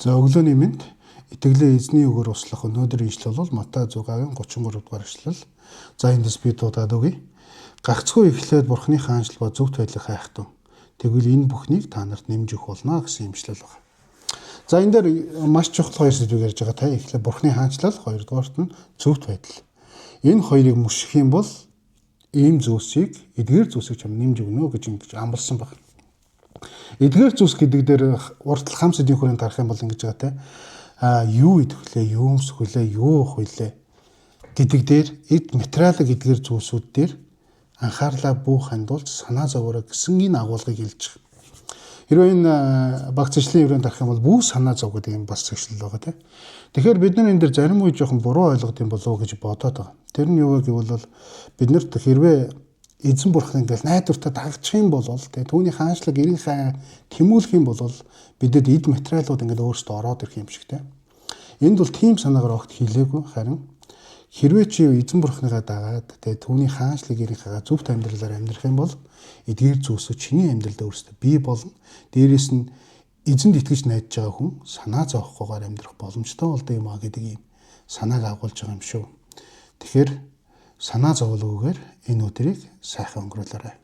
За өглөөний мэнд итгэлээ эзний үгээр услах өнөөдрийн ишлэл бол Матай 6-гийн 33 дугаар ишлэл. За эндээс би дуудаад өгье. Гагцхүү эхлээд Бурхны хаанчл ба зөвхт байдлыг хайхтун. Тэгвэл энэ бүхнийг та нарт нэмж өгөх болно гэсэн ишлэл байна. За энэ дээр маш чухал хоёр сэдвийг ярьж байгаа. Та эхлээд Бурхны хаанчлал, хоёрдугаарт нь зөвхт байдал. Энэ хоёрыг мөшөх юм бол ийм зүйлсийг эдгээр зүйлсийг чам нэмж өгнө гэж ингэж амласан байна. Эдгээр зүйлс гэдэг дээр уртл хам сэдвийн хүрээнд харах юм бол ингэж байгаа те. Юу идэвхлээ, юу өмсгөлээ, юу уух вүлээ гэдэг дээр эд материалыг эдгээр зүйлсүүд дээр анхаарлаа бүү хандуулж санаа зовоорой гэсэн энэ агуулгыг хэлж байгаа. Хэрвээ энэ багц ишлэлийн хүрээнд харах юм бол бүх санаа зов гэдэг юм бас ишлэл байгаа те. Тэгэхээр бид нар энэ дээр зарим үе жоохон буруу ойлгоод юм болов уу гэж бодоод байгаа. Тэр нь юу гэвэл бид нарт хэрвээ эзэн бурхан ингээл найдвартай дагчих юм бол тэгээ түүний хаанчлаг эрийн хай тэмүүлэх юм бол бидэд эд материалууд ингээд өөрсдөө ороод ирэх юм шиг те. Энд бол тийм санаагаар огт хэлээгүй харин хэрвээ чи эзэн бурханыгаа дагаад тэгээ түүний хаанчлаг эрийн хайгаа зөвхт амьдралаар амьдрах юм бол эдгээр зүйлсүүд чиний амьдралд өөрсдөө бий болно. Дээрээс нь эзэнд итгэж найдаж байгаа хүн санаа зовхгүйгээр амьдрах боломжтой болдог юм а гэдэг ийм санааг агуулж байгаа юм шүү. Тэгэхээр санаа зовлгүйгээр энэ өдрийг сайхан өнгөрүүлээрэй.